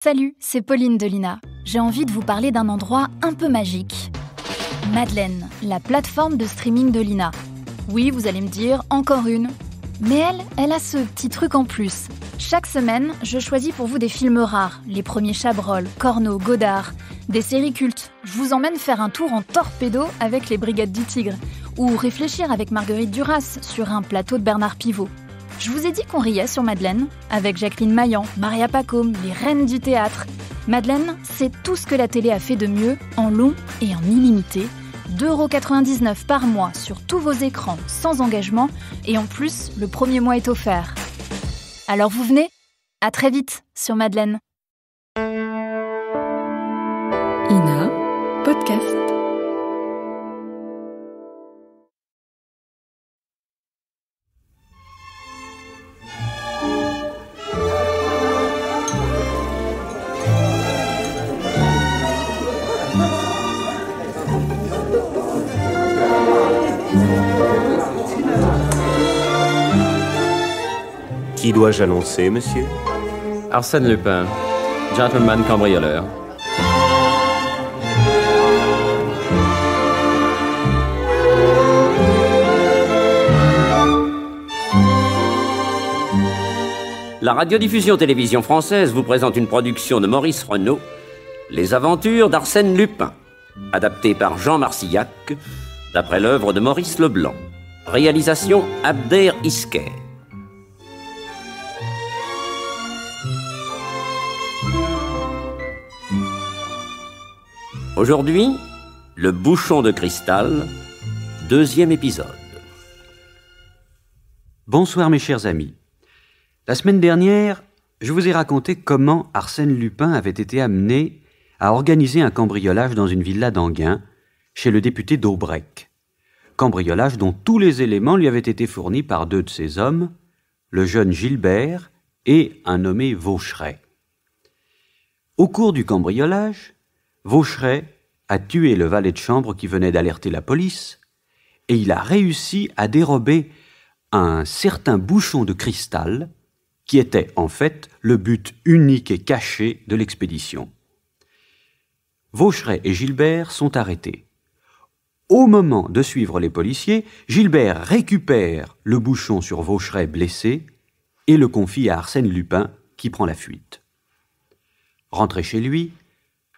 Salut, c'est Pauline de Lina. J'ai envie de vous parler d'un endroit un peu magique. Madeleine, la plateforme de streaming de Lina. Oui, vous allez me dire, encore une. Mais elle a ce petit truc en plus. Chaque semaine, je choisis pour vous des films rares. Les premiers Chabrol, Corneau, Godard. Des séries cultes. Je vous emmène faire un tour en torpedo avec les Brigades du Tigre. Ou réfléchir avec Marguerite Duras sur un plateau de Bernard Pivot. Je vous ai dit qu'on riait sur Madeleine, avec Jacqueline Maillan, Maria Pacôme, les reines du théâtre. Madeleine, c'est tout ce que la télé a fait de mieux, en long et en illimité. 2,99 € par mois sur tous vos écrans, sans engagement, et en plus, le premier mois est offert. Alors vous venez ? À très vite sur Madeleine. Ina, podcast. Qui dois-je annoncer, monsieur ? Arsène Lupin, gentleman cambrioleur. La radiodiffusion télévision française vous présente une production de Maurice Renaud, Les aventures d'Arsène Lupin, adaptée par Jean Marcillac, d'après l'œuvre de Maurice Leblanc. Réalisation Abder Isker. Aujourd'hui, le bouchon de cristal, 2e épisode. Bonsoir mes chers amis. La semaine dernière, je vous ai raconté comment Arsène Lupin avait été amené à organiser un cambriolage dans une villa d'Enghien, chez le député d'Aubrec. Cambriolage dont tous les éléments lui avaient été fournis par 2 de ses hommes, le jeune Gilbert et un nommé Vaucheray. Au cours du cambriolage, Vaucheray a tué le valet de chambre qui venait d'alerter la police et il a réussi à dérober un certain bouchon de cristal qui était en fait le but unique et caché de l'expédition. Vaucheray et Gilbert sont arrêtés. Au moment de suivre les policiers, Gilbert récupère le bouchon sur Vaucheray blessé et le confie à Arsène Lupin qui prend la fuite. Rentré chez lui,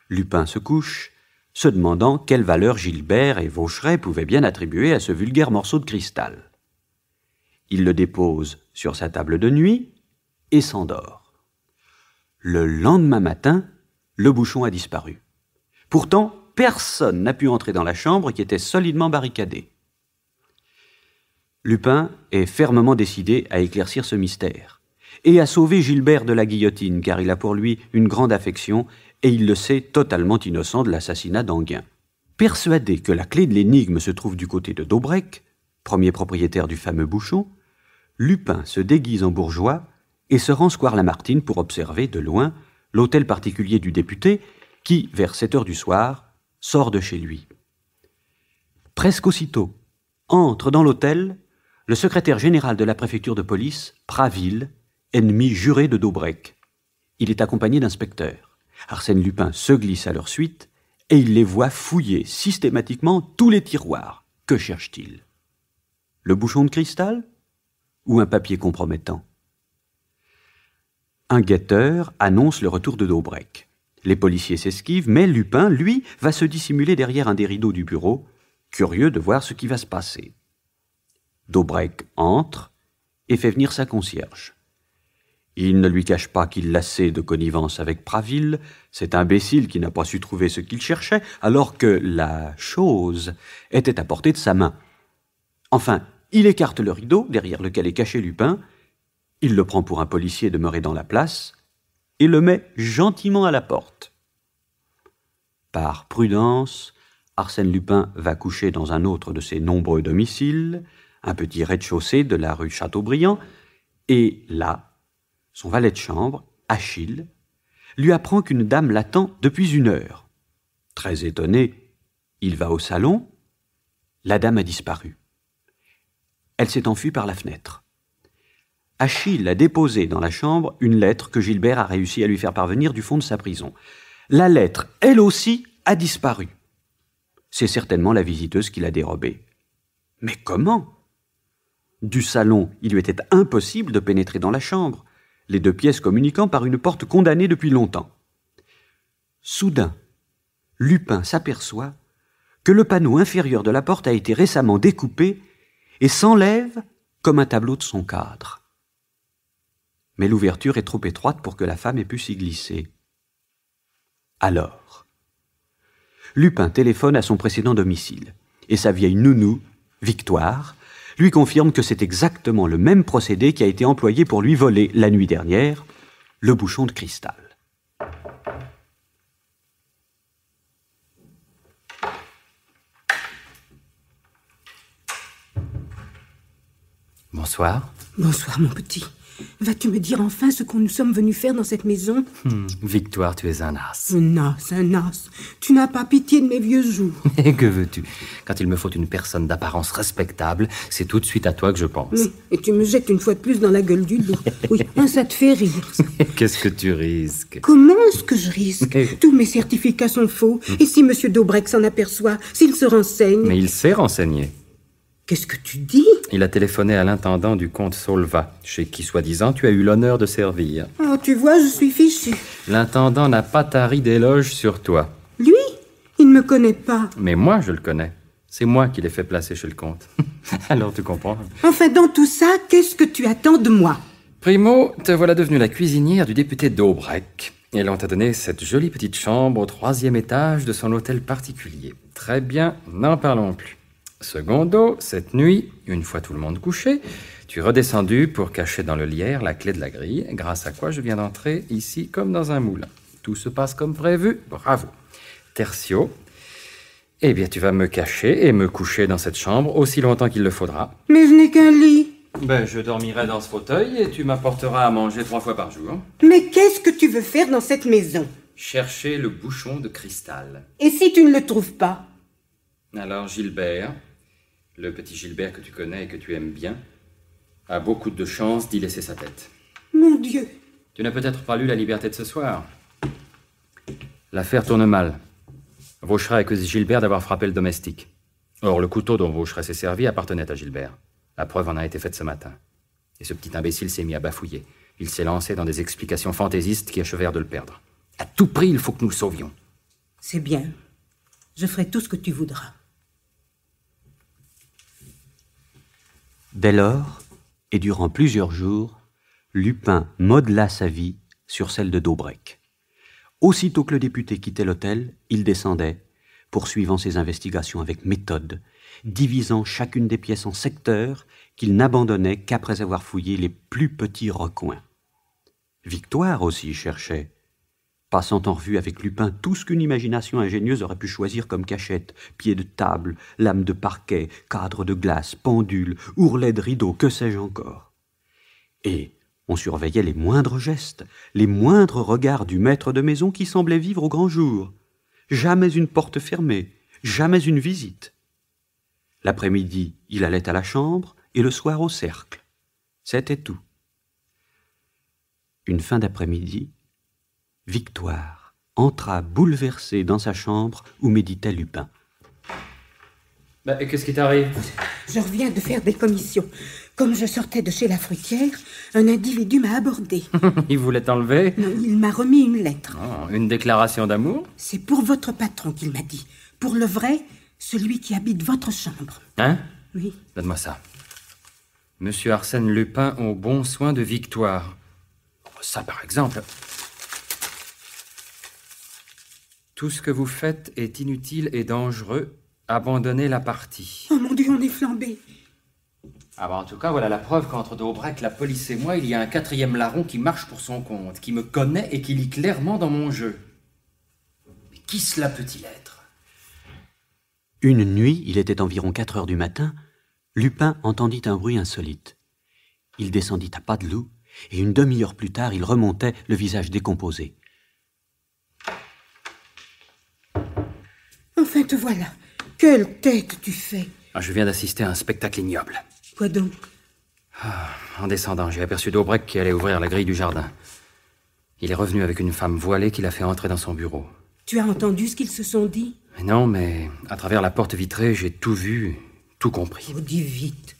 Lupin se couche, se demandant quelle valeur Gilbert et Vaucheray pouvaient bien attribuer à ce vulgaire morceau de cristal. Il le dépose sur sa table de nuit et s'endort. Le lendemain matin, le bouchon a disparu. Pourtant, personne n'a pu entrer dans la chambre qui était solidement barricadée. Lupin est fermement décidé à éclaircir ce mystère et à sauver Gilbert de la guillotine, car il a pour lui une grande affection et il le sait totalement innocent de l'assassinat d'Enghien. Persuadé que la clé de l'énigme se trouve du côté de d'Aubrec, premier propriétaire du fameux bouchon, Lupin se déguise en bourgeois et se rend square Lamartine pour observer de loin l'hôtel particulier du député qui, vers 7 heures du soir, sort de chez lui. Presque aussitôt, entre dans l'hôtel le secrétaire général de la préfecture de police, Praville, ennemi juré de d'Aubrec. Il est accompagné d'inspecteurs. Arsène Lupin se glisse à leur suite et il les voit fouiller systématiquement tous les tiroirs. Que cherche-t-il ? Le bouchon de cristal ? Ou un papier compromettant ? Un guetteur annonce le retour de d'Aubrec. Les policiers s'esquivent, mais Lupin, lui, va se dissimuler derrière un des rideaux du bureau, curieux de voir ce qui va se passer. D'Aubrec entre et fait venir sa concierge. Il ne lui cache pas qu'il la sait de connivence avec Praville, cet imbécile qui n'a pas su trouver ce qu'il cherchait, alors que la chose était à portée de sa main. Enfin, il écarte le rideau derrière lequel est caché Lupin, il le prend pour un policier demeuré dans la place et le met gentiment à la porte. Par prudence, Arsène Lupin va coucher dans un autre de ses nombreux domiciles, un petit rez-de-chaussée de la rue Chateaubriand, et là, son valet de chambre, Achille, lui apprend qu'une dame l'attend depuis 1 heure. Très étonné, il va au salon. La dame a disparu. Elle s'est enfuie par la fenêtre. Achille a déposé dans la chambre une lettre que Gilbert a réussi à lui faire parvenir du fond de sa prison. La lettre, elle aussi, a disparu. C'est certainement la visiteuse qui l'a dérobée. Mais comment ? Du salon, il lui était impossible de pénétrer dans la chambre, les deux pièces communiquant par une porte condamnée depuis longtemps. Soudain, Lupin s'aperçoit que le panneau inférieur de la porte a été récemment découpé et s'enlève comme un tableau de son cadre. Mais l'ouverture est trop étroite pour que la femme ait pu s'y glisser. Alors, Lupin téléphone à son précédent domicile, et sa vieille nounou, Victoire, lui confirme que c'est exactement le même procédé qui a été employé pour lui voler, la nuit dernière, le bouchon de cristal. Bonsoir. Bonsoir, mon petit. Vas-tu me dire enfin ce que nous sommes venus faire dans cette maison? Victoire, tu es un as. Un as. Tu n'as pas pitié de mes vieux jours. Et que veux-tu? Quand il me faut une personne d'apparence respectable, c'est tout de suite à toi que je pense. Oui, et tu me jettes une fois de plus dans la gueule du loup. Oui, ça te fait rire. Qu'est-ce que tu risques? Comment est-ce que je risque? Tous mes certificats sont faux. Et si M. Daubrec s'en aperçoit, s'il se renseigne... Mais il s'est renseigné. Qu'est-ce que tu dis? Il a téléphoné à l'intendant du comte Saulvat, chez qui, soi-disant, tu as eu l'honneur de servir. Oh, tu vois, je suis fichu. L'intendant n'a pas tari d'éloges sur toi. Lui? Il ne me connaît pas. Mais moi, je le connais. C'est moi qui l'ai fait placer chez le comte. Alors, tu comprends. Enfin, dans tout ça, qu'est-ce que tu attends de moi? Primo, te voilà devenue la cuisinière du député Daubrec. Et l'on t'a donné cette jolie petite chambre au 3e étage de son hôtel particulier. Très bien, n'en parlons plus. Secondo, cette nuit, une fois tout le monde couché, tu es redescendu pour cacher dans le lierre la clé de la grille, grâce à quoi je viens d'entrer ici comme dans un moulin. Tout se passe comme prévu, bravo. Tertio, eh bien tu vas me cacher et me coucher dans cette chambre aussi longtemps qu'il le faudra. Mais je n'ai qu'un lit. Je dormirai dans ce fauteuil et tu m'apporteras à manger 3 fois par jour. Mais qu'est-ce que tu veux faire dans cette maison? Chercher le bouchon de cristal. Et si tu ne le trouves pas? Alors Gilbert, le petit Gilbert que tu connais et que tu aimes bien, a beaucoup de chance d'y laisser sa tête. Mon Dieu! Tu n'as peut-être pas lu La Liberté de ce soir. L'affaire tourne mal. Vaucheray accuse Gilbert d'avoir frappé le domestique. Or, le couteau dont Vaucheray s'est servi appartenait à Gilbert. La preuve en a été faite ce matin. Et ce petit imbécile s'est mis à bafouiller. Il s'est lancé dans des explications fantaisistes qui achevèrent de le perdre. À tout prix, il faut que nous le sauvions. C'est bien. Je ferai tout ce que tu voudras. Dès lors, et durant plusieurs jours, Lupin modela sa vie sur celle de Daubrec. Aussitôt que le député quittait l'hôtel, il descendait, poursuivant ses investigations avec méthode, divisant chacune des pièces en secteurs qu'il n'abandonnait qu'après avoir fouillé les plus petits recoins. Victoire aussi cherchait, passant en revue avec Lupin tout ce qu'une imagination ingénieuse aurait pu choisir comme cachette, pieds de table, lames de parquet, cadres de glace, pendules, ourlets de rideaux, que sais-je encore. Et on surveillait les moindres gestes, les moindres regards du maître de maison qui semblait vivre au grand jour. Jamais une porte fermée, jamais une visite. L'après-midi, il allait à la chambre et le soir au cercle. C'était tout. Une fin d'après-midi, Victoire entra bouleversée dans sa chambre où méditait Lupin. Et qu'est-ce qui t'arrive? Je reviens de faire des commissions. Comme je sortais de chez la fruitière, un individu m'a abordé. Il voulait t'enlever? Non, il m'a remis une lettre. Oh, une déclaration d'amour? C'est pour votre patron qu'il m'a dit. Pour le vrai, celui qui habite votre chambre. Hein? Oui. Donne-moi ça. Monsieur Arsène Lupin au bon soin de Victoire. Ça, par exemple. Tout ce que vous faites est inutile et dangereux. Abandonnez la partie. Oh mon Dieu, on est flambé. En tout cas, voilà la preuve qu'entre Daubrec, la police et moi, il y a un 4e larron qui marche pour son compte, qui me connaît et qui lit clairement dans mon jeu. Mais qui cela peut-il être? Une nuit, il était environ 4 heures du matin, Lupin entendit un bruit insolite. Il descendit à pas de loup, et une demi-heure plus tard, il remontait, le visage décomposé. Enfin, te voilà. Quelle tête tu fais! Je viens d'assister à un spectacle ignoble. Quoi donc? En descendant, j'ai aperçu Daubrec qui allait ouvrir la grille du jardin. Il est revenu avec une femme voilée qui l'a fait entrer dans son bureau. Tu as entendu ce qu'ils se sont dit? Non, mais à travers la porte vitrée, j'ai tout vu, tout compris. Oh, dis vite.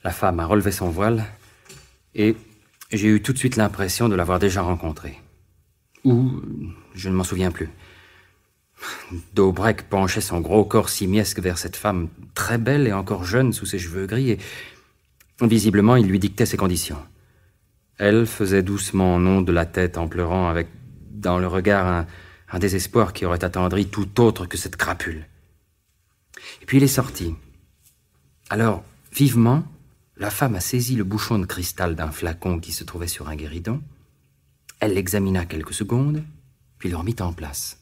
La femme a relevé son voile et j'ai eu tout de suite l'impression de l'avoir déjà rencontrée. Ou, je ne m'en souviens plus. Daubrec penchait son gros corps simiesque vers cette femme très belle et encore jeune sous ses cheveux gris et, visiblement, il lui dictait ses conditions. Elle faisait doucement non de la tête en pleurant avec, dans le regard, un désespoir qui aurait attendri tout autre que cette crapule. Et puis il est sorti. Alors, vivement, la femme a saisi le bouchon de cristal d'un flacon qui se trouvait sur un guéridon. Elle l'examina quelques secondes, puis le remit en place.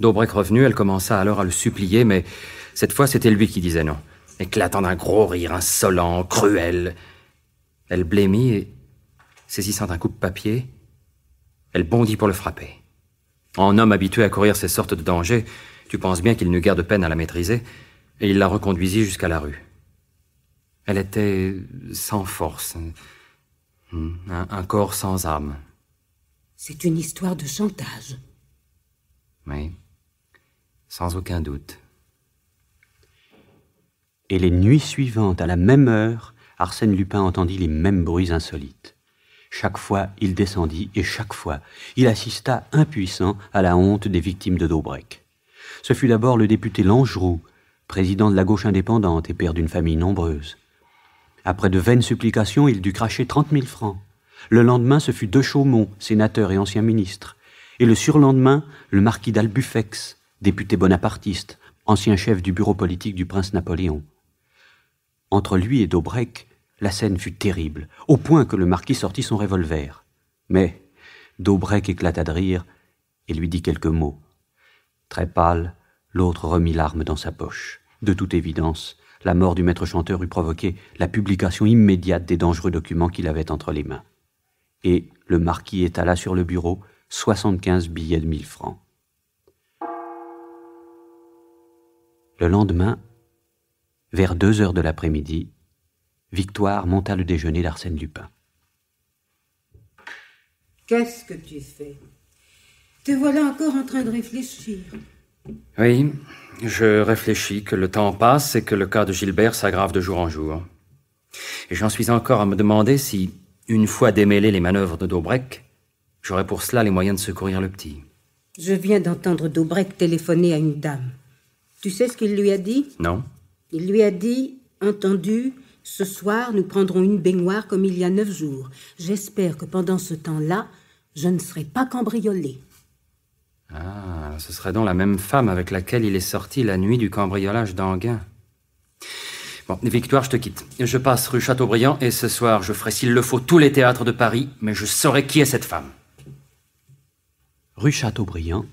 Daubrec revenu, elle commença alors à le supplier, mais cette fois c'était lui qui disait non, éclatant d'un gros rire insolent, cruel. Elle blêmit et, saisissant un coupe-papier, elle bondit pour le frapper. En homme habitué à courir ces sortes de dangers, tu penses bien qu'il n'eut guère de peine à la maîtriser, et il la reconduisit jusqu'à la rue. Elle était sans force, un corps sans âme. C'est une histoire de chantage. Oui, sans aucun doute. Et les nuits suivantes, à la même heure, Arsène Lupin entendit les mêmes bruits insolites. Chaque fois, il descendit, et chaque fois, il assista impuissant à la honte des victimes de Daubrec. Ce fut d'abord le député Langeroux, président de la gauche indépendante et père d'une famille nombreuse. Après de vaines supplications, il dut cracher 30 000 francs. Le lendemain, ce fut De Chaumont, sénateur et ancien ministre. Et le surlendemain, le marquis d'Albufex, député bonapartiste, ancien chef du bureau politique du prince Napoléon. Entre lui et Daubrec, la scène fut terrible, au point que le marquis sortit son revolver. Mais Daubrec éclata de rire et lui dit quelques mots. Très pâle, l'autre remit l'arme dans sa poche. De toute évidence, la mort du maître chanteur eût provoqué la publication immédiate des dangereux documents qu'il avait entre les mains. Et le marquis étala sur le bureau 75 billets de 1000 francs. Le lendemain, vers 2 heures de l'après-midi, Victoire monta le déjeuner d'Arsène Lupin. Qu'est-ce que tu fais? Te voilà encore en train de réfléchir. Oui, je réfléchis que le temps passe et que le cas de Gilbert s'aggrave de jour en jour. Et j'en suis encore à me demander si, une fois démêlées les manœuvres de Daubrec, j'aurais pour cela les moyens de secourir le petit. Je viens d'entendre Daubrec téléphoner à une dame. Tu sais ce qu'il lui a dit? Non? Il lui a dit, entendu, ce soir nous prendrons une baignoire comme il y a 9 jours. J'espère que pendant ce temps-là, je ne serai pas cambriolée. Ah, ce serait donc la même femme avec laquelle il est sorti la nuit du cambriolage d'Enghien. Bon, Victoire, je te quitte. Je passe rue Chateaubriand et ce soir, je ferai s'il le faut tous les théâtres de Paris, mais je saurai qui est cette femme. Rue Chateaubriand,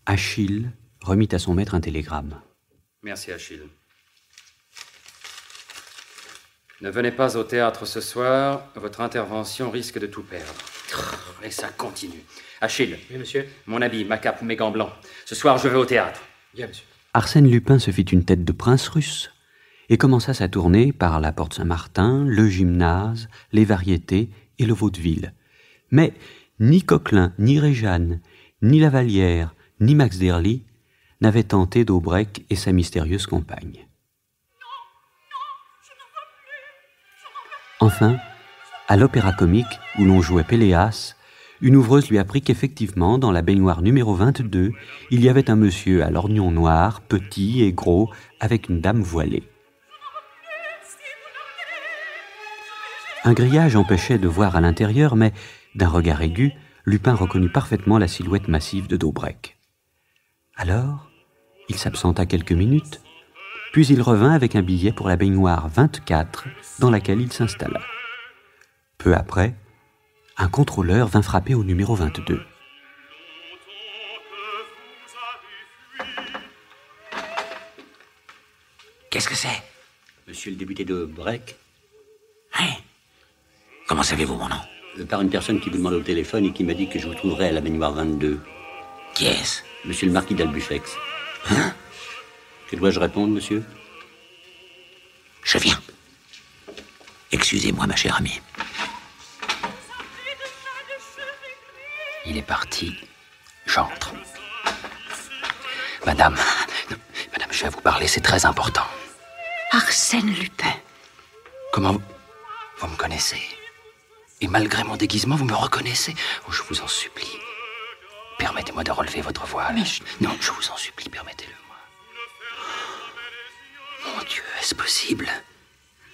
Achille remit à son maître un télégramme. Merci, Achille. Ne venez pas au théâtre ce soir, votre intervention risque de tout perdre. Et ça continue. Achille. Oui, monsieur. Mon habit, ma cape, mes gants blancs. Ce soir, je vais au théâtre. Bien, monsieur. Arsène Lupin se fit une tête de prince russe et commença sa tournée par la Porte Saint-Martin, le Gymnase, les Variétés et le Vaudeville. Mais ni Coquelin, ni Réjeanne, ni Lavallière, ni Max Derly n'avaient tenté Daubrec et sa mystérieuse compagne. Enfin, à l'Opéra Comique, où l'on jouait Péléas, une ouvreuse lui apprit qu'effectivement, dans la baignoire numéro 22, il y avait un monsieur à lorgnon noir, petit et gros, avec une dame voilée. Un grillage empêchait de voir à l'intérieur, mais, d'un regard aigu, Lupin reconnut parfaitement la silhouette massive de Daubrec. Alors, il s'absenta quelques minutes, puis il revint avec un billet pour la baignoire 24, dans laquelle il s'installa. Peu après, un contrôleur vint frapper au numéro 22. Qu'est-ce que c'est? Monsieur le député de Daubrec, Hein? Comment savez-vous mon nom? par une personne qui vous demande au téléphone et qui m'a dit que je vous trouverais à la baignoire 22. Qui est-ce? Monsieur le marquis d'Albufex. Hein? Que dois-je répondre, monsieur? Je viens. Excusez-moi, ma chère amie. Il est parti. J'entre. Madame, je vais vous parler, c'est très important. Arsène Lupin. Comment vous me connaissez? Et malgré mon déguisement, vous me reconnaissez? Oh, je vous en supplie. Permettez-moi de relever votre voile. Non, je vous en supplie, permettez-le-moi. Mon Dieu, est-ce possible?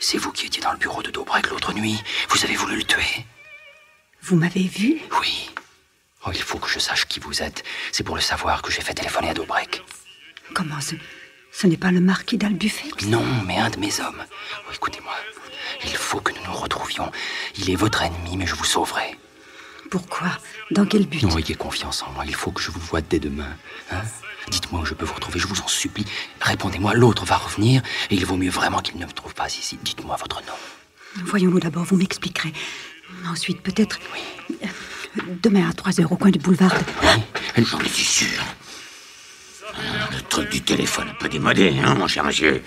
C'est vous qui étiez dans le bureau de Daubrecq l'autre nuit. Vous avez voulu le tuer. Vous m'avez vu? Oui. Oh, il faut que je sache qui vous êtes. C'est pour le savoir que j'ai fait téléphoner à Daubrecq. Comment ce n'est pas le marquis d'Albufex? Non, mais un de mes hommes. Oh, écoutez-moi. Il faut que nous nous retrouvions. Il est votre ennemi, mais je vous sauverai. Pourquoi? Dans quel but? Non, ayez confiance en moi. Il faut que je vous voie dès demain. Hein? Dites-moi où je peux vous retrouver, je vous en supplie. Répondez-moi, l'autre va revenir, et il vaut mieux vraiment qu'il ne me trouve pas ici. Dites-moi votre nom. Voyons-nous d'abord, vous m'expliquerez. Ensuite, peut-être... Oui. Demain à 3 heures, au coin du boulevard. Oui, j'en suis sûr. Le truc du téléphone un peu démodé, hein, mon cher monsieur.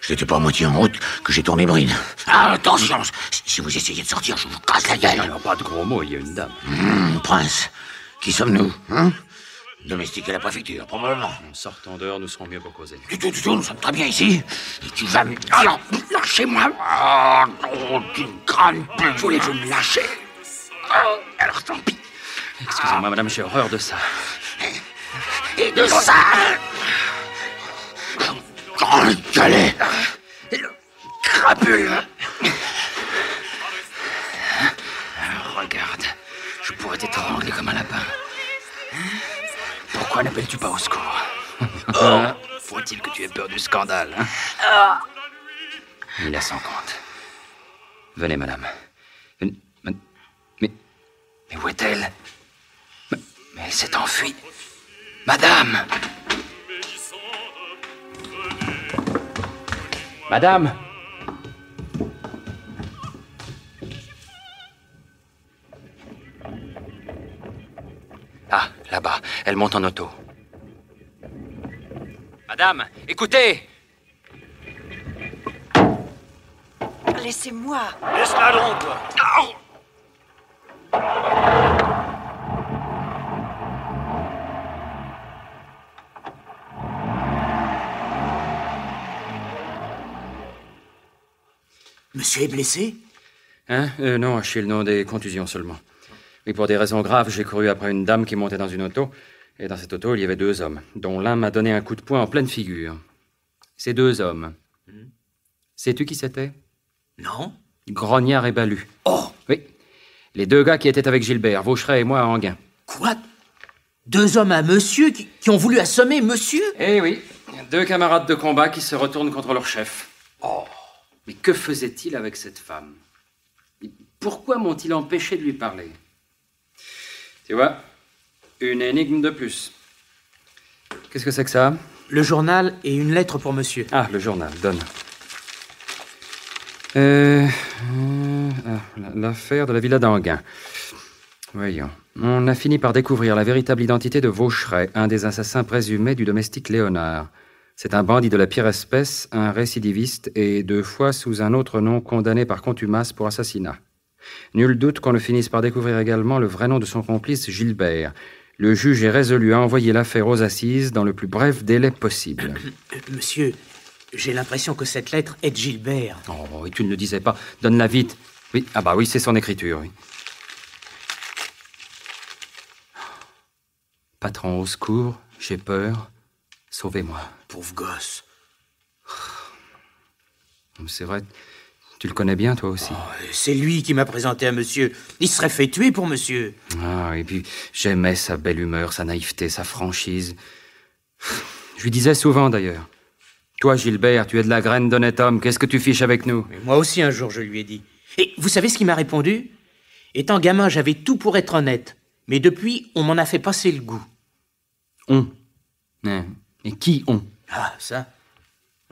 Je n'étais pas à moitié en route que j'ai tourné bride. Ah, attention, si vous essayez de sortir, je vous casse la gueule. Alors, pas de gros mots, il y a une dame. Prince, qui sommes-nous, hein? Domestique à la préfecture, probablement. En sortant dehors, nous serons mieux pour causer. Du tout, nous sommes très bien ici. Et tu vas me... Alors, lâchez-moi. Oh, non, tu crânes plus. Voulez-vous me lâcher? Oh, alors tant pis. Excusez-moi, madame, j'ai horreur de ça. Et de ça. Enculé. Le crapule. Regarde, je pourrais t'étrangler comme un lapin. Pourquoi n'appelles-tu pas au secours? Faut-il que tu aies peur du scandale, hein? Il a son compte. Venez, madame. Mais où est-elle? Mais elle s'est enfuie. Madame! Madame! Ah, là-bas, elle monte en auto. Madame, écoutez! Laissez-moi. Laisse-la donc, toi. Monsieur est blessé? Hein? Non, Achille, non, des contusions seulement. Oui, pour des raisons graves, j'ai couru après une dame qui montait dans une auto. Et dans cette auto, il y avait 2 hommes, dont l'un m'a donné un coup de poing en pleine figure. Ces 2 hommes. Sais-tu qui c'était? Non. Grognard et Balu. Oh! Oui. Les 2 gars qui étaient avec Gilbert, Vaucheret et moi à Enghien. Quoi? 2 hommes à monsieur qui ont voulu assommer monsieur? Eh oui, 2 camarades de combat qui se retournent contre leur chef. Oh! Mais que faisait-il avec cette femme? Et pourquoi m'ont-ils empêché de lui parler? Tu vois, une énigme de plus. Qu'est-ce que c'est que ça? Le journal et une lettre pour monsieur. Ah, le journal, donne. L'affaire de la villa d'Enghien. Voyons. On a fini par découvrir la véritable identité de Vaucheret, un des assassins présumés du domestique Léonard. C'est un bandit de la pire espèce, un récidiviste et 2 fois sous un autre nom condamné par contumace pour assassinat. Nul doute qu'on ne finisse par découvrir également le vrai nom de son complice Gilbert. Le juge est résolu à envoyer l'affaire aux assises dans le plus bref délai possible. Monsieur, j'ai l'impression que cette lettre est de Gilbert. Oh, et tu ne le disais pas. Donne-la vite. Oui, ah bah oui, c'est son écriture, oui. Patron, au secours, j'ai peur. Sauvez-moi. Pauvre gosse. C'est vrai, tu le connais bien, toi aussi. Oh, c'est lui qui m'a présenté à monsieur. Il serait fait tuer pour monsieur. Ah, et puis j'aimais sa belle humeur, sa naïveté, sa franchise. Je lui disais souvent, d'ailleurs. Toi, Gilbert, tu es de la graine d'honnête homme. Qu'est-ce que tu fiches avec nous? Mais moi aussi, un jour, je lui ai dit. Et vous savez ce qu'il m'a répondu? Étant gamin, j'avais tout pour être honnête. Mais depuis, on m'en a fait passer le goût. On? Et qui on? Ah, ça.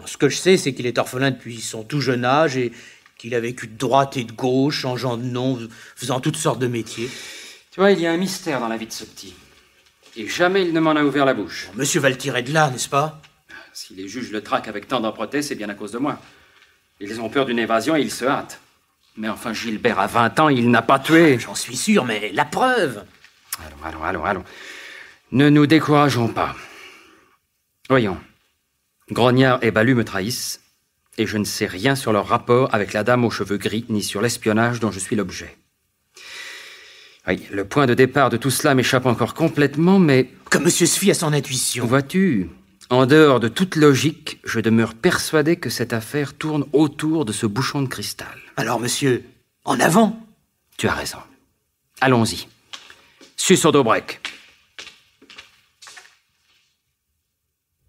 Ce que je sais, c'est qu'il est orphelin depuis son tout jeune âge et qu'il a vécu de droite et de gauche, changeant de nom, faisant toutes sortes de métiers. Tu vois, il y a un mystère dans la vie de ce petit. Et jamais il ne m'en a ouvert la bouche. Monsieur va le tirer de là, n'est-ce pas? Si les juges le traquent avec tant d'âpreté, c'est bien à cause de moi. Ils ont peur d'une évasion et ils se hâtent. Mais enfin, Gilbert a 20 ans, il n'a pas tué. J'en suis sûr, mais la preuve. Allons. Ne nous décourageons pas. Voyons. Grognard et Balu me trahissent, et je ne sais rien sur leur rapport avec la dame aux cheveux gris, ni sur l'espionnage dont je suis l'objet. Oui, le point de départ de tout cela m'échappe encore complètement, mais... Que monsieur se fie à son intuition. Vois-tu, en dehors de toute logique, je demeure persuadé que cette affaire tourne autour de ce bouchon de cristal. Alors, monsieur, en avant. Tu as raison. Allons-y. Sus au Daubrec.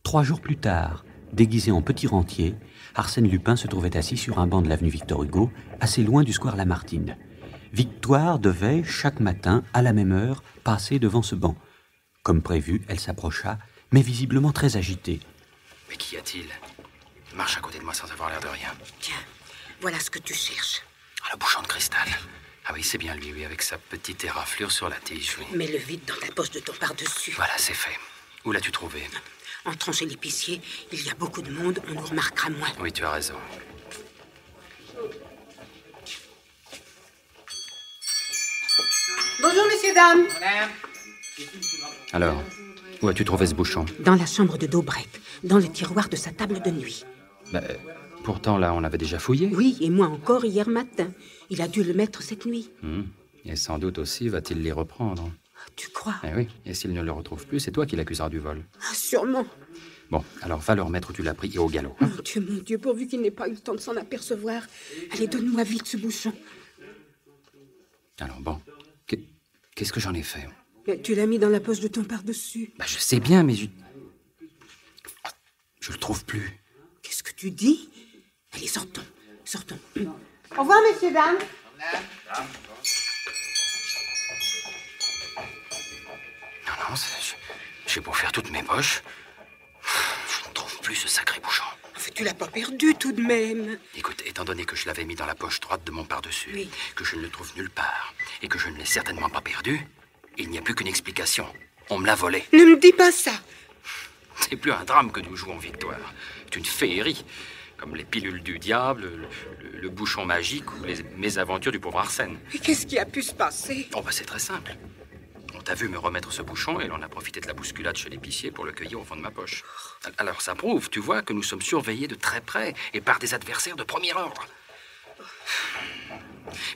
3 jours plus tard, déguisé en petit rentier, Arsène Lupin se trouvait assis sur un banc de l'avenue Victor Hugo, assez loin du square Lamartine. Victoire devait, chaque matin, à la même heure, passer devant ce banc. Comme prévu, elle s'approcha, mais visiblement très agitée. Mais qu'y a-t-il? Il marche à côté de moi sans avoir l'air de rien. Tiens, voilà ce que tu cherches. Ah, le bouchon de cristal. Ah oui, c'est bien lui, oui, avec sa petite éraflure sur la tige, oui. Mets-le vite dans ta poche de ton par-dessus. Voilà, c'est fait. Où l'as-tu trouvé? Entrant chez l'épicier, il y a beaucoup de monde, on nous remarquera moins. Oui, tu as raison. Bonjour, messieurs, dames. Alors, où as-tu trouvé ce bouchon? Dans la chambre de Daubrec, dans le tiroir de sa table de nuit. Pourtant, là, on l'avait déjà fouillé. Oui, et moi encore hier matin. Il a dû le mettre cette nuit. Et sans doute aussi va-t-il les reprendre. Tu crois? Eh oui, et s'il ne le retrouve plus, c'est toi qui l'accuseras du vol. Ah, sûrement. Bon, alors va le remettre où tu l'as pris et au galop. Mon Dieu, pourvu qu'il n'ait pas eu le temps de s'en apercevoir. Allez, donne-moi vite ce bouchon. Alors bon, qu'est-ce que j'en ai fait? Mais tu l'as mis dans la poche de ton par-dessus. Je sais bien, mais je le trouve plus. Qu'est-ce que tu dis? Allez, sortons. Au revoir, messieurs, dames. Non, j'ai beau faire toutes mes poches. Je ne trouve plus ce sacré bouchon. Enfin, tu l'as pas perdu tout de même. Écoute, étant donné que je l'avais mis dans la poche droite de mon par-dessus, oui, que je ne le trouve nulle part, et que je ne l'ai certainement pas perdu, il n'y a plus qu'une explication. On me l'a volé. Ne me dis pas ça. C'est plus un drame que nous jouons victoire. C'est une féerie. Comme les pilules du diable, le bouchon magique ou les mésaventures du pauvre Arsène. Mais qu'est-ce qui a pu se passer? C'est très simple. On t'a vu me remettre ce bouchon et l'on a profité de la bousculade chez l'épicier pour le cueillir au fond de ma poche. Alors ça prouve, tu vois, que nous sommes surveillés de très près et par des adversaires de premier ordre.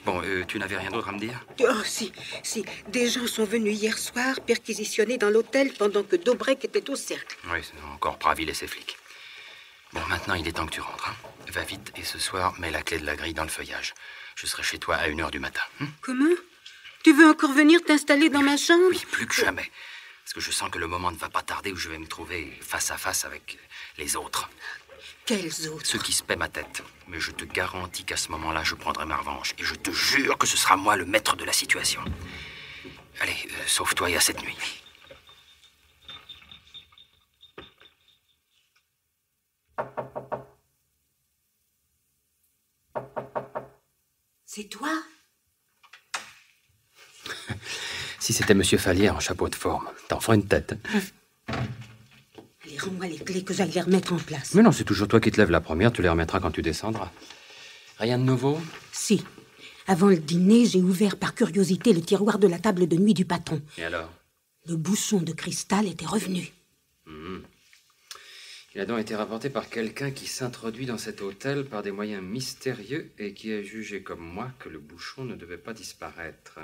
Bon, tu n'avais rien d'autre à me dire? Oh, si. Des gens sont venus hier soir perquisitionner dans l'hôtel pendant que Daubrec était au cercle. Oui, c'est encore Praville et ses flics. Bon, maintenant, il est temps que tu rentres. Va vite et ce soir, mets la clé de la grille dans le feuillage. Je serai chez toi à 1h du matin. Comment? Tu veux encore venir t'installer dans ma chambre? Oui, plus que jamais. Parce que je sens que le moment ne va pas tarder où je vais me trouver face à face avec les autres. Quels autres? Ceux qui se paient ma tête. Mais je te garantis qu'à ce moment-là, je prendrai ma revanche. Et je te jure que ce sera moi le maître de la situation. Allez, sauve-toi et à cette nuit. C'est toi? Si c'était Monsieur Fallière en chapeau de forme, t'en ferais une tête. Allez, rends-moi les clés que j'aille les remettre en place. Mais non, c'est toujours toi qui te lèves la première, tu les remettras quand tu descendras. Rien de nouveau? Si. Avant le dîner, j'ai ouvert par curiosité le tiroir de la table de nuit du patron. Et alors? Le bouchon de cristal était revenu. Il a donc été rapporté par quelqu'un qui s'introduit dans cet hôtel par des moyens mystérieux et qui a jugé comme moi que le bouchon ne devait pas disparaître.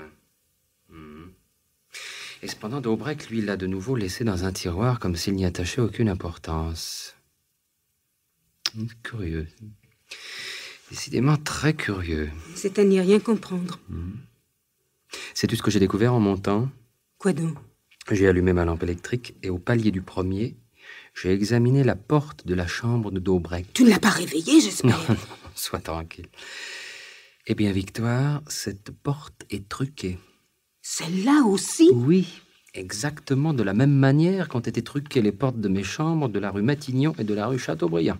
Et cependant, Daubrec, lui, l'a de nouveau laissé dans un tiroir comme s'il n'y attachait aucune importance. Curieux. Décidément très curieux. C'est à n'y rien comprendre. Sais-tu ce que j'ai découvert en montant? Quoi donc? J'ai allumé ma lampe électrique et au palier du premier, j'ai examiné la porte de la chambre de Daubrec. Tu ne l'as pas réveillé, j'espère? Non, sois tranquille. Eh bien, Victoire, cette porte est truquée. Celle-là aussi? Oui, exactement de la même manière qu'ont été truquées les portes de mes chambres de la rue Matignon et de la rue Chateaubriand.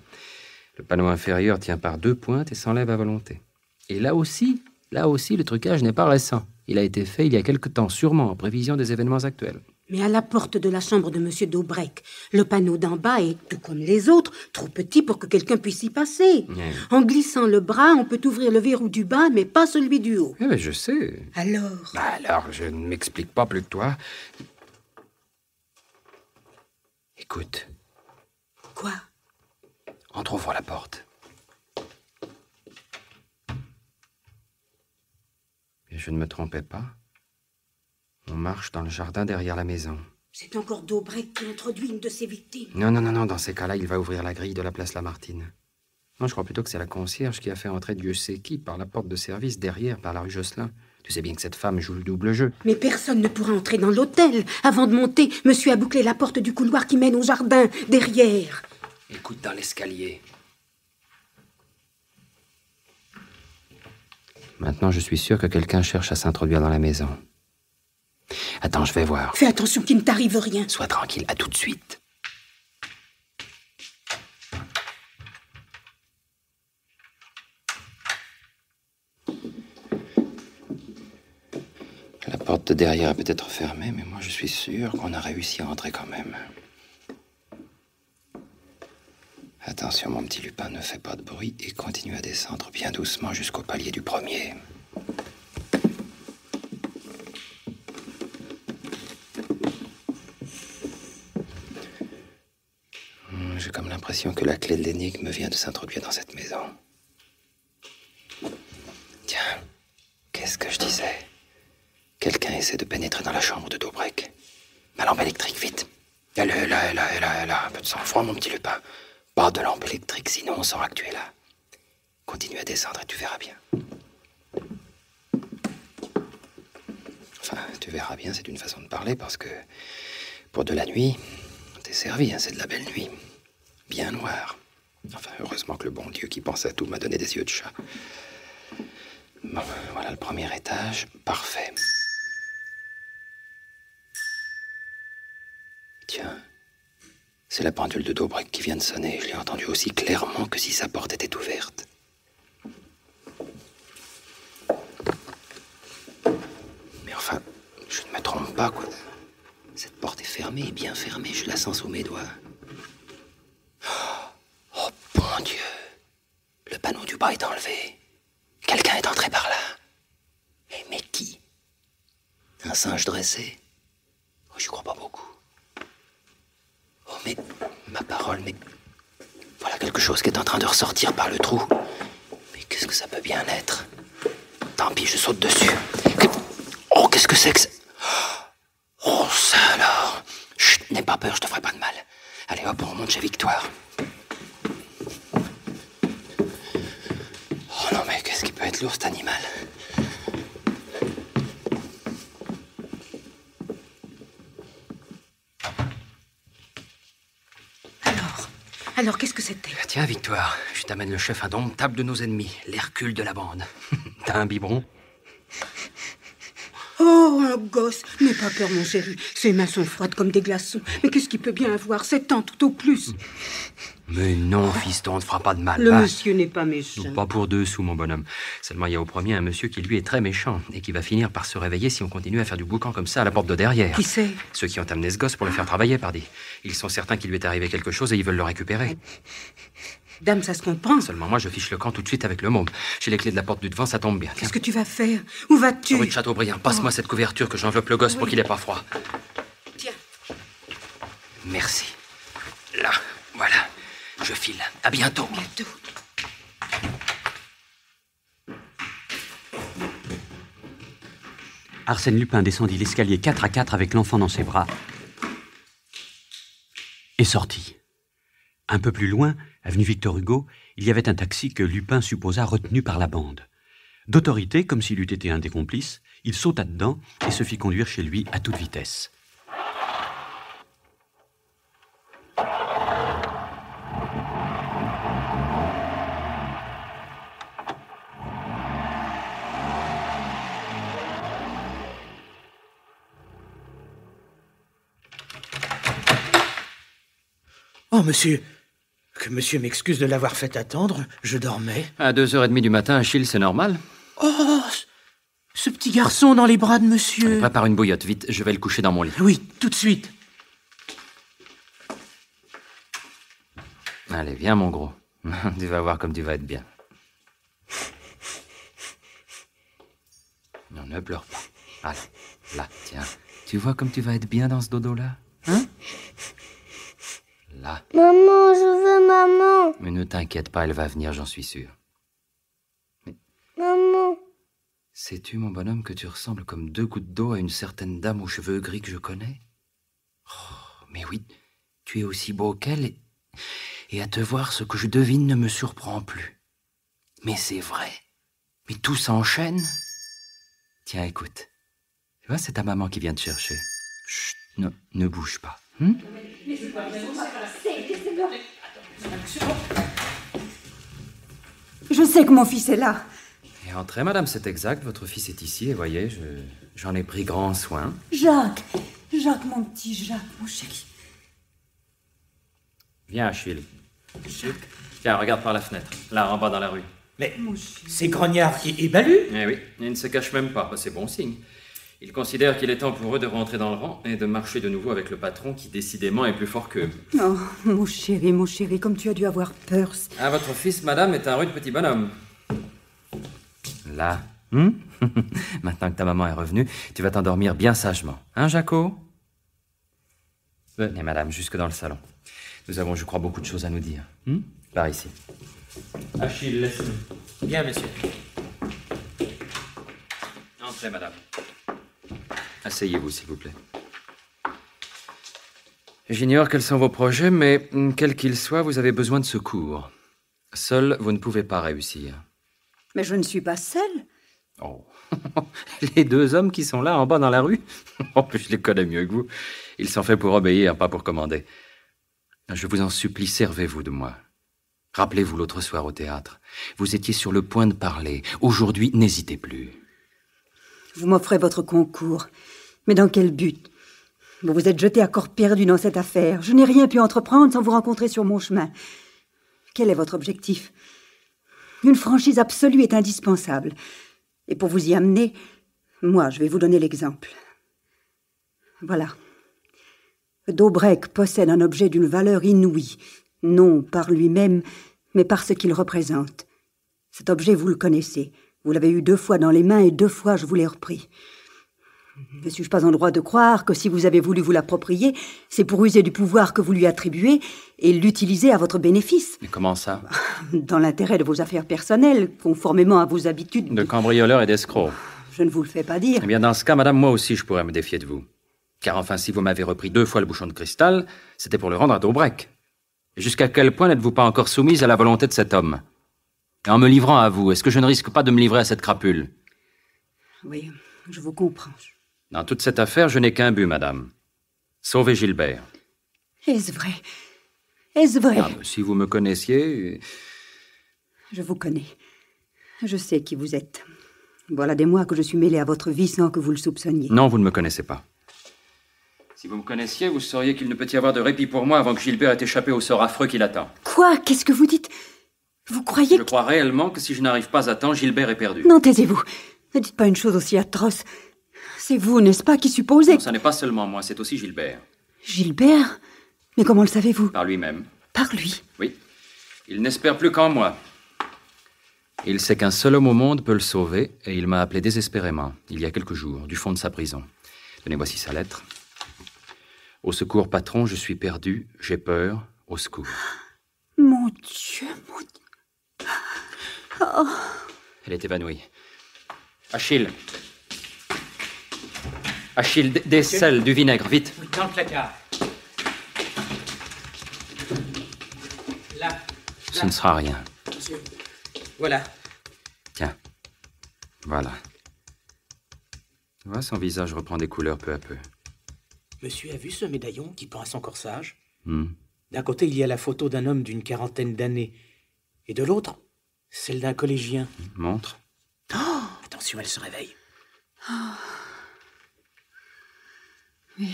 Le panneau inférieur tient par 2 pointes et s'enlève à volonté. Et là aussi, le trucage n'est pas récent. Il a été fait il y a quelque temps, sûrement en prévision des événements actuels. Mais à la porte de la chambre de M. d'Aubrec, le panneau d'en bas est, tout comme les autres, trop petit pour que quelqu'un puisse y passer. En glissant le bras, on peut ouvrir le verrou du bas, mais pas celui du haut. Eh bien, je sais. Alors? Alors, je ne m'explique pas plus que toi. Écoute. Quoi? Entrouvre la porte. Et je ne me trompais pas. On marche dans le jardin derrière la maison. C'est encore d'Aubrec qui introduit une de ses victimes. Non, dans ces cas-là, il va ouvrir la grille de la place Lamartine. Non, je crois plutôt que c'est la concierge qui a fait entrer Dieu sait qui par la porte de service derrière, par la rue Josselin. Tu sais bien que cette femme joue le double jeu. Mais personne ne pourra entrer dans l'hôtel. Avant de monter, monsieur a bouclé la porte du couloir qui mène au jardin, derrière. Écoute dans l'escalier. Maintenant, je suis sûr que quelqu'un cherche à s'introduire dans la maison. Attends, je vais voir. Fais attention qu'il ne t'arrive rien. Sois tranquille, à tout de suite. La porte de derrière est peut-être fermée, mais moi je suis sûr qu'on a réussi à entrer quand même. Attention, mon petit Lupin, ne fais pas de bruit et continue à descendre bien doucement jusqu'au palier du premier. J'ai comme l'impression que la clé de l'énigme vient de s'introduire dans cette maison. Tiens, qu'est-ce que je disais? Quelqu'un essaie de pénétrer dans la chambre de d'Aubrec. Ma lampe électrique, vite. Elle est là. Un peu de sang-froid, mon petit Lupin. Pas de lampe électrique, sinon on saura que tu es là. Continue à descendre et tu verras bien. Enfin, tu verras bien, c'est une façon de parler, parce que pour de la nuit, t'es servi, hein, c'est de la belle nuit. Bien noir. Enfin, heureusement que le bon Dieu qui pense à tout m'a donné des yeux de chat. Bon, voilà le premier étage. Parfait. Tiens, c'est la pendule de d'Aubrec qui vient de sonner. Je l'ai entendu aussi clairement que si sa porte était ouverte. Mais enfin, je ne me trompe pas, quoi. Cette porte est fermée, bien fermée. Je la sens sous mes doigts. Oh, bon Dieu. Le panneau du bas est enlevé. Quelqu'un est entré par là. Mais qui? Un singe dressé? Oh, j'y crois pas beaucoup. Oh, mais... ma parole, mais... voilà quelque chose qui est en train de ressortir par le trou. Mais qu'est-ce que ça peut bien être? Tant pis, je saute dessus. Oh, qu'est-ce que c'est que ça? Oh, ça alors. Chut, n'aie pas peur, je te ferai pas de mal. Allez hop, on remonte chez Victoire. Oh non, mais qu'est-ce qui peut être lourd, cet animal? Alors, qu'est-ce que c'était? Tiens, Victoire, je t'amène le chef indomptable de nos ennemis, l'Hercule de la bande. T'as un biberon? Oh, un gosse. N'aie pas peur, mon chéri. Ses mains sont froides comme des glaçons. Mais qu'est-ce qu'il peut bien avoir? 7 ans, tout au plus. Mais non, fiston, on ne te fera pas de mal. Le monsieur n'est pas méchant. Pas pour 2 sous, mon bonhomme. Seulement, il y a au premier un monsieur qui, lui, est très méchant et qui va finir par se réveiller si on continue à faire du boucan comme ça à la porte de derrière. Qui c'est? Ceux qui ont amené ce gosse pour le faire travailler, pardi. Ils sont certains qu'il lui est arrivé quelque chose et ils veulent le récupérer. Dame, ça se comprend. Seulement moi, je fiche le camp tout de suite avec le môme. J'ai les clés de la porte du devant, ça tombe bien. Qu'est-ce que tu vas faire? Où vas-tu? Rue de Châteaubriand, passe-moi cette couverture que j'enveloppe le gosse pour qu'il ait pas froid. Tiens. Merci. Là, voilà. Je file. À bientôt. Bientôt. Arsène Lupin descendit l'escalier 4 à 4 avec l'enfant dans ses bras et sortit. Un peu plus loin, avenue Victor Hugo, il y avait un taxi que Lupin supposa retenu par la bande. D'autorité, comme s'il eût été un des complices, il sauta dedans et se fit conduire chez lui à toute vitesse. Oh, monsieur, que monsieur m'excuse de l'avoir fait attendre, je dormais. À 2h30 du matin, Achille, c'est normal? Oh, Ce petit garçon dans les bras de monsieur. Prépare une bouillotte, vite, je vais le coucher dans mon lit. Oui, tout de suite. Allez, viens, mon gros. Tu vas voir comme tu vas être bien. Non, ne pleure pas. Allez, là, tiens. Tu vois comme tu vas être bien dans ce dodo-là? Hein? Là. Maman, je veux maman. Mais ne t'inquiète pas, elle va venir, j'en suis sûr. Mais... Maman. Sais-tu, mon bonhomme, que tu ressembles comme 2 gouttes d'eau à une certaine dame aux cheveux gris que je connais? Oh, mais oui, tu es aussi beau qu'elle et à te voir, ce que je devine ne me surprend plus. Mais c'est vrai. Mais tout s'enchaîne. Tiens, écoute. Tu vois, c'est ta maman qui vient te chercher. Chut, ne bouge pas. Je sais que mon fils est là. Et entrez, madame, c'est exact. Votre fils est ici, et voyez, j'en ai pris grand soin. Jacques, mon petit Jacques, mon chéri. Viens, Achille. Tiens, regarde par la fenêtre, là, en bas dans la rue. Mais c'est Grognard et Balu. Eh oui, il ne se cache même pas, c'est bon signe. Il considère qu'il est temps pour eux de rentrer dans le rang et de marcher de nouveau avec le patron qui, décidément, est plus fort qu'eux. Oh, mon chéri, comme tu as dû avoir peur. Ah, votre fils, madame, est un rude petit bonhomme. Là. Maintenant que ta maman est revenue, tu vas t'endormir bien sagement. Hein, Jaco? Venez, madame, jusque dans le salon. Nous avons, je crois, beaucoup de choses à nous dire. Par ici. Achille, laisse-nous. Bien, monsieur. Entrez, madame. Asseyez-vous, s'il vous plaît. J'ignore quels sont vos projets, mais quels qu'ils soient, vous avez besoin de secours. Seul, vous ne pouvez pas réussir. Mais je ne suis pas seule. Oh. Les 2 hommes qui sont là, en bas dans la rue? Oh, je les connais mieux que vous. Ils sont faits pour obéir, pas pour commander. Je vous en supplie, servez-vous de moi. Rappelez-vous l'autre soir au théâtre. Vous étiez sur le point de parler. Aujourd'hui, n'hésitez plus. Vous m'offrez votre concours. Mais dans quel but? Vous vous êtes jeté à corps perdu dans cette affaire. Je n'ai rien pu entreprendre sans vous rencontrer sur mon chemin. Quel est votre objectif? Une franchise absolue est indispensable. Et pour vous y amener, moi, je vais vous donner l'exemple. Voilà. Daubrec possède un objet d'une valeur inouïe, non par lui-même, mais par ce qu'il représente. Cet objet, vous le connaissez. Vous l'avez eu 2 fois dans les mains et 2 fois je vous l'ai repris. Ne suis-je pas en droit de croire que si vous avez voulu vous l'approprier, c'est pour user du pouvoir que vous lui attribuez et l'utiliser à votre bénéfice? Mais comment ça? Dans l'intérêt de vos affaires personnelles, conformément à vos habitudes... De cambrioleur et d'escroc. Je ne vous le fais pas dire. Eh bien, dans ce cas, madame, moi aussi, je pourrais me défier de vous. Car enfin, si vous m'avez repris 2 fois le bouchon de cristal, c'était pour le rendre à Daubrec. Et jusqu'à quel point n'êtes-vous pas encore soumise à la volonté de cet homme? Et en me livrant à vous, est-ce que je ne risque pas de me livrer à cette crapule? Oui, je vous comprends. Dans toute cette affaire, je n'ai qu'un but, madame. Sauver Gilbert. Est-ce vrai? Est-ce vrai? Ah, si vous me connaissiez... Je vous connais. Je sais qui vous êtes. Voilà des mois que je suis mêlée à votre vie sans que vous le soupçonniez. Non, vous ne me connaissez pas. Si vous me connaissiez, vous sauriez qu'il ne peut y avoir de répit pour moi avant que Gilbert ait échappé au sort affreux qui l'attend. Quoi? Qu'est-ce que vous dites? Vous croyez Je crois réellement que si je n'arrive pas à temps, Gilbert est perdu. Non, taisez-vous. Ne dites pas une chose aussi atroce. C'est vous, n'est-ce pas, qui supposez... Non, ce n'est pas seulement moi, c'est aussi Gilbert. Gilbert? Mais comment le savez-vous? Par lui-même. Par lui? Oui. Il n'espère plus qu'en moi. Il sait qu'un seul homme au monde peut le sauver, et il m'a appelé désespérément, il y a quelques jours, du fond de sa prison. Tenez, voici sa lettre. Au secours, patron, je suis perdu, j'ai peur, au secours. Mon Dieu, mon Dieu. Oh. Elle est évanouie. Achille. Achille, des sels, du vinaigre, vite. Oui, dans le placard. Là. Ce ne sera rien. Monsieur. Voilà. Tiens. Voilà. Tu vois, son visage reprend des couleurs peu à peu. Monsieur a vu ce médaillon qui pend à son corsage? D'un côté, il y a la photo d'un homme d'une 40aine d'années. Et de l'autre, celle d'un collégien. Montre. Oh, attention, elle se réveille. Oh. Mais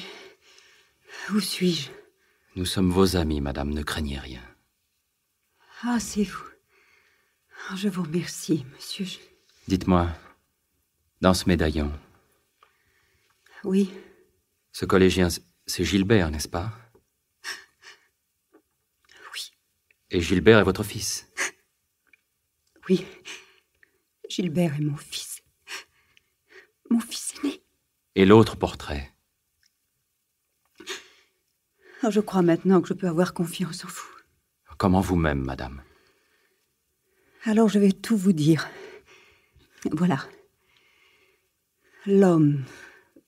où suis-je? Nous sommes vos amis, madame, ne craignez rien. Ah, c'est vous. Je vous remercie, monsieur. Dites-moi, Dans ce médaillon. Oui. Ce collégien, c'est Gilbert, n'est-ce pas? Oui. Et Gilbert est votre fils? Oui. Gilbert est mon fils. Mon fils aîné. Et l'autre portrait? Oh, je crois maintenant que je peux avoir confiance en vous. Comme en vous-même, madame. Alors je vais tout vous dire. Voilà. L'homme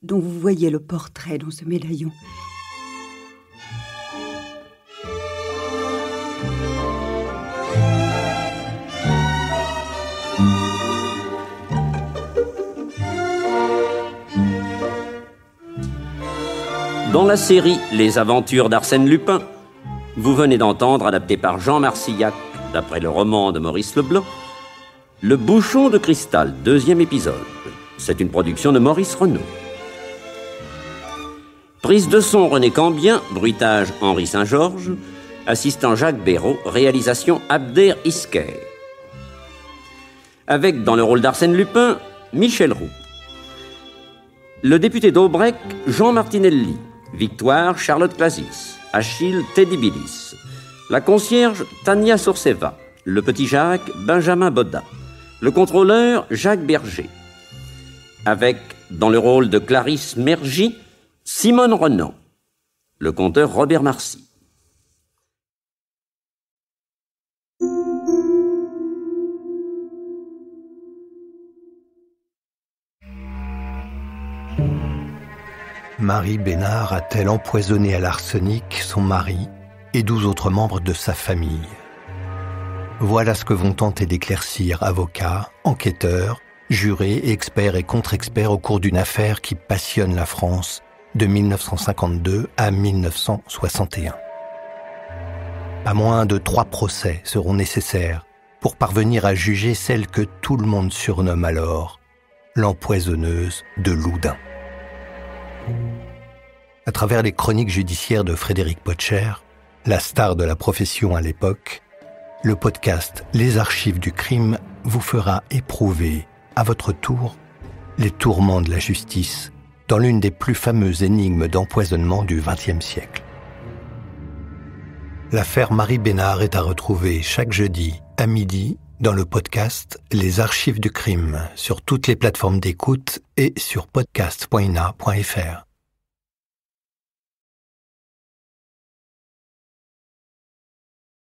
dont vous voyez le portrait dans ce médaillon. Dans la série Les aventures d'Arsène Lupin, vous venez d'entendre, adapté par Jean Marcillac, d'après le roman de Maurice Leblanc, Le bouchon de cristal, 2e épisode. C'est une production de Maurice Renaud. Prise de son René Cambien, bruitage Henri Saint-Georges, assistant Jacques Béraud, réalisation Abder Isker. Avec, dans le rôle d'Arsène Lupin, Michel Roux. Le député d'Aubrec, Jean Martinelli. Victoire, Charlotte Clasis. Achille, Teddy Billis. La concierge, Tania Sorseva. Le petit Jacques, Benjamin Bodin. Le contrôleur, Jacques Berger. Avec, dans le rôle de Clarisse Mergy, Simone Renan. Le conteur Robert Marcy. Marie Bénard a-t-elle empoisonné à l'arsenic son mari et 12 autres membres de sa famille? Voilà ce que vont tenter d'éclaircir avocats, enquêteurs, jurés, experts et contre-experts au cours d'une affaire qui passionne la France de 1952 à 1961. Pas moins de 3 procès seront nécessaires pour parvenir à juger celle que tout le monde surnomme alors l'empoisonneuse de Loudun. À travers les chroniques judiciaires de Frédéric Potcher, la star de la profession à l'époque, le podcast Les Archives du crime vous fera éprouver, à votre tour, les tourments de la justice dans l'une des plus fameuses énigmes d'empoisonnement du XXe siècle. L'affaire Marie Bénard est à retrouver chaque jeudi à midi dans le podcast Les Archives du crime sur toutes les plateformes d'écoute et sur podcast.ina.fr.